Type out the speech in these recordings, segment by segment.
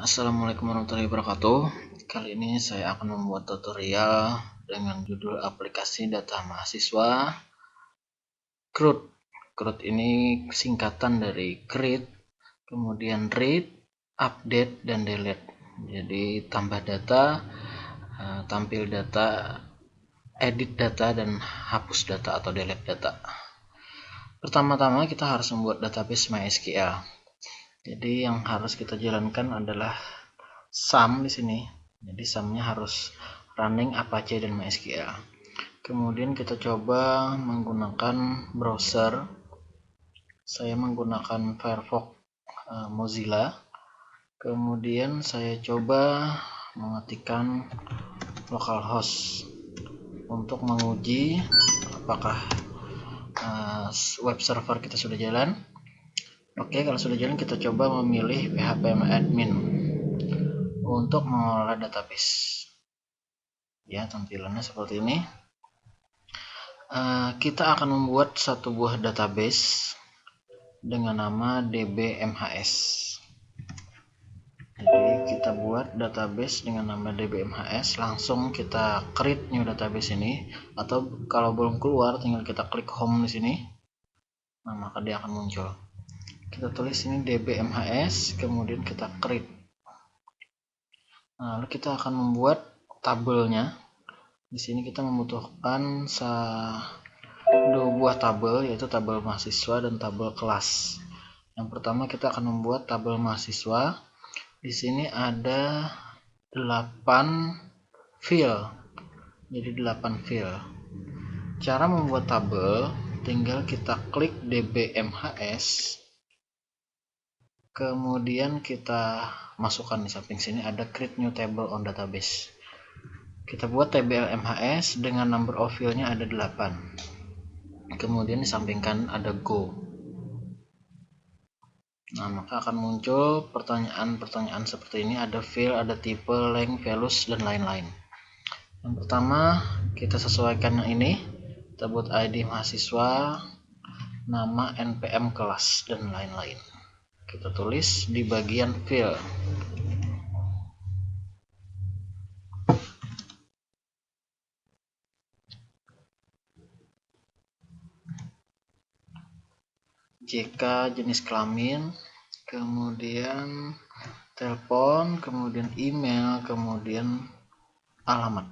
Assalamualaikum warahmatullahi wabarakatuh. Kali ini saya akan membuat tutorial dengan judul aplikasi data mahasiswa CRUD. CRUD ini singkatan dari create, kemudian read, update, dan delete. Jadi tambah data, tampil data, edit data, dan hapus data atau delete data. Pertama-tama kita harus membuat database MySQL. Jadi yang harus kita jalankan adalah sum di sini. Jadi sumnya harus running Apache dan MySQL. Kemudian kita coba menggunakan browser. Saya menggunakan Firefox Mozilla. Kemudian saya coba mengetikkan localhost untuk menguji apakah web server kita sudah jalan. Oke, kalau sudah jalan kita coba memilih phpMyAdmin untuk mengelola database. Ya, tampilannya seperti ini. Kita akan membuat satu buah database dengan nama dbmhs. Jadi kita buat database dengan nama dbmhs, langsung kita create new database ini, atau kalau belum keluar tinggal kita klik home di sini. Nah, maka dia akan muncul. Kita tulis ini dbmhs, kemudian kita create. Nah, lalu kita akan membuat tabelnya. Di sini kita membutuhkan dua buah tabel, yaitu tabel mahasiswa dan tabel kelas. Yang pertama kita akan membuat tabel mahasiswa. Di sini ada 8 field. Jadi 8 field. Cara membuat tabel, tinggal kita klik dbmhs. Kemudian kita masukkan di samping sini ada create new table on database. Kita buat tblmhs dengan number of field-nya ada 8. Kemudian di samping kanan ada go. Nah, maka akan muncul pertanyaan-pertanyaan seperti ini, ada field, ada tipe, length, values, dan lain-lain. Yang pertama, kita sesuaikan yang ini. Kita buat ID mahasiswa, nama, npm kelas, dan lain-lain. Kita tulis di bagian field. JK jenis kelamin, kemudian telepon, kemudian email, kemudian alamat.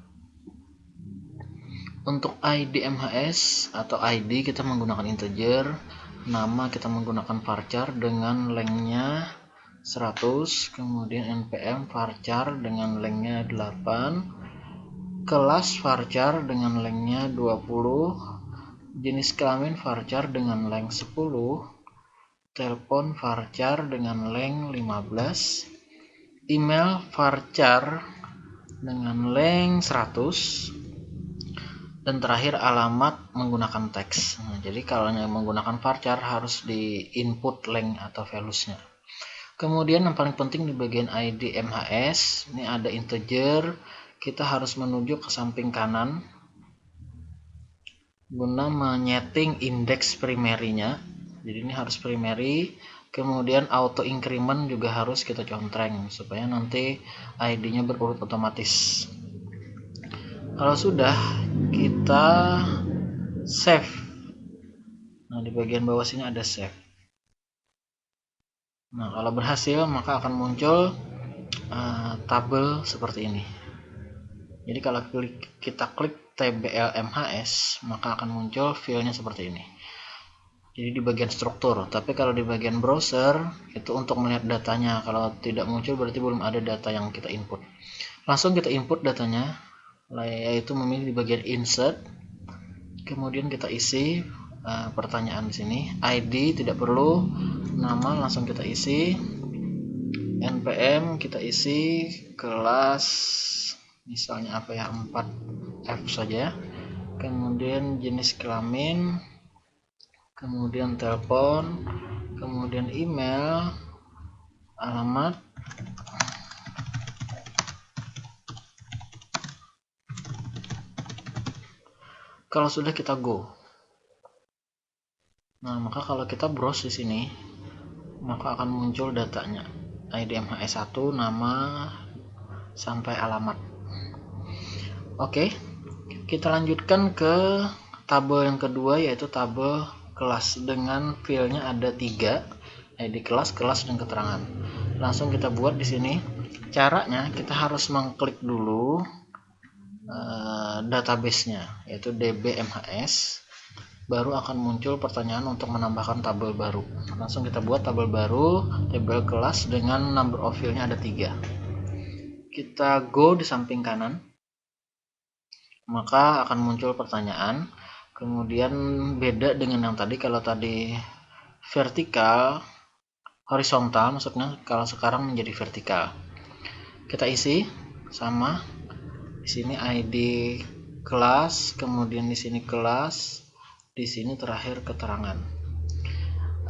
Untuk ID MHS atau ID kita menggunakan integer, nama kita menggunakan varchar dengan lengthnya 100, kemudian npm varchar dengan lengthnya 8, kelas varchar dengan lengthnya 20, jenis kelamin varchar dengan length 10, telepon varchar dengan length 15, email varchar dengan length 100, dan terakhir alamat menggunakan teks. Nah, jadi kalau menggunakan varchar harus di input length atau values-nya. Kemudian yang paling penting di bagian ID MHS, ini ada integer, kita harus menuju ke samping kanan guna menyeting indeks primary-nya. Jadi ini harus primary, kemudian auto increment juga harus kita contreng supaya nanti ID-nya berurut otomatis. Kalau sudah, kita save. Nah, di bagian bawah sini ada save. Nah, kalau berhasil maka akan muncul tabel seperti ini. Jadi kalau kita klik tblmhs maka akan muncul filenya seperti ini. Jadi di bagian struktur. Tapi kalau di bagian browser itu untuk melihat datanya. Kalau tidak muncul berarti belum ada data yang kita input. Langsung kita input datanya, yaitu memilih di bagian insert. Kemudian kita isi pertanyaan di sini. ID tidak perlu, nama langsung kita isi, npm kita isi, kelas misalnya apa ya, 4F saja, kemudian jenis kelamin, kemudian telepon, kemudian email, alamat, kalau sudah kita go. Nah, maka kalau kita browse di sini, maka akan muncul datanya. ID MHS1, nama, sampai alamat. Oke, kita lanjutkan ke tabel yang kedua, yaitu tabel kelas dengan filenya ada 3, ID kelas, kelas, dan keterangan. Langsung kita buat di sini. Caranya kita harus mengklik dulu database-nya, yaitu DBMHS. Baru akan muncul pertanyaan untuk menambahkan tabel baru. Langsung kita buat tabel baru, tabel kelas dengan number of field-nya ada 3. Kita go di samping kanan, maka akan muncul pertanyaan. Kemudian beda dengan yang tadi, kalau tadi vertikal, horizontal maksudnya, kalau sekarang menjadi vertikal. Kita isi sama di sini ID kelas, kemudian di sini kelas, di sini terakhir keterangan.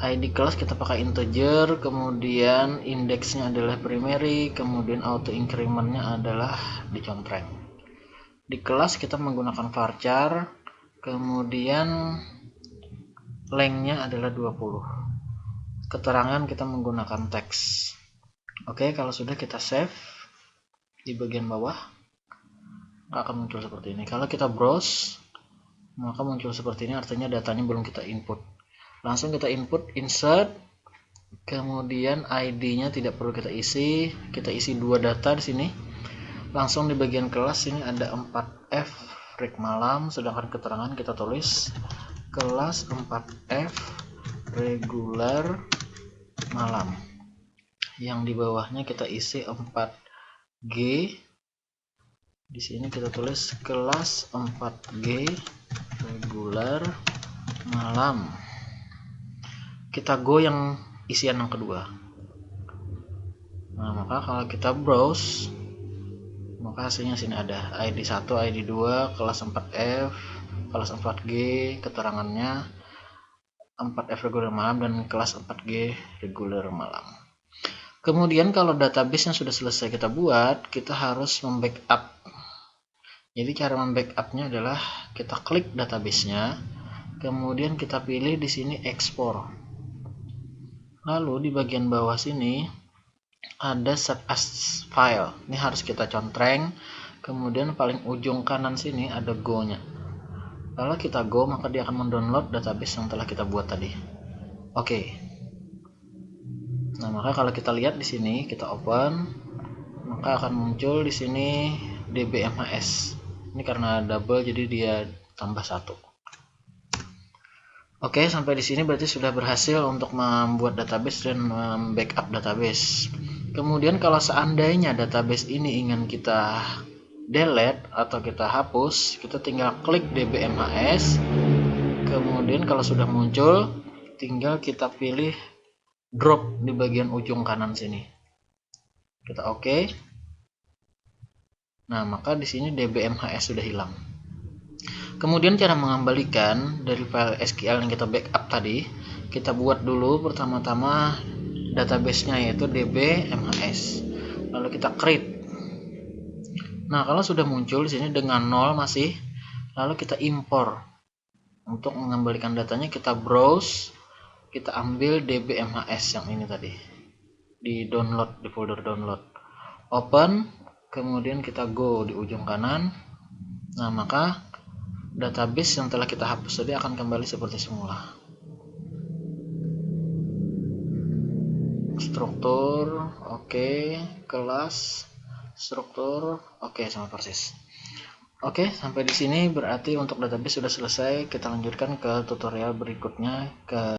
ID kelas kita pakai integer, kemudian indeksnya adalah primary, kemudian auto increment-nya adalah dicontreng. Di kelas kita menggunakan varchar, kemudian length-nya adalah 20. Keterangan kita menggunakan teks. Oke, kalau sudah kita save di bagian bawah akan muncul seperti ini. Kalau kita browse, maka muncul seperti ini, artinya datanya belum kita input. Langsung kita input, insert, kemudian ID-nya tidak perlu kita isi 2 data di sini. Langsung di bagian kelas ini ada 4F rig malam, sedangkan keterangan kita tulis kelas 4F regular malam. Yang di bawahnya kita isi 4G. Di sini kita tulis kelas 4G regular malam. Kita go yang isian yang kedua. Nah, maka kalau kita browse, maka hasilnya sini ada ID 1, ID 2, kelas 4F, kelas 4G, keterangannya 4F regular malam dan kelas 4G regular malam. Kemudian kalau database yang sudah selesai kita buat, kita harus membackup. Jadi cara membackup-nya adalah kita klik database-nya, kemudian kita pilih di sini export. Lalu di bagian bawah sini ada save as file. Ini harus kita contreng. Kemudian paling ujung kanan sini ada go-nya. Kalau kita go, maka dia akan mendownload database yang telah kita buat tadi. Oke. Nah, maka kalau kita lihat di sini, kita open, maka akan muncul di sini DBMHS. Ini karena double, jadi dia tambah 1. Oke, sampai di sini berarti sudah berhasil untuk membuat database dan membackup database. Kemudian kalau seandainya database ini ingin kita delete atau kita hapus, kita tinggal klik DBMHS. Kemudian kalau sudah muncul, tinggal kita pilih drop di bagian ujung kanan sini. Kita oke. Nah, maka di sini DBMHS sudah hilang. Kemudian cara mengembalikan dari file SQL yang kita backup tadi, kita buat dulu pertama-tama database-nya, yaitu DBMHS. Lalu kita create. Nah, kalau sudah muncul di sini dengan 0 masih, lalu kita import. Untuk mengembalikan datanya kita browse, kita ambil DBMHS yang ini tadi. Di download, di folder download. Open. Kemudian kita go di ujung kanan. Nah, maka database yang telah kita hapus tadi akan kembali seperti semula. Struktur, oke. Kelas, struktur, oke, sama persis. Oke, sampai di sini berarti untuk database sudah selesai. Kita lanjutkan ke tutorial berikutnya, ke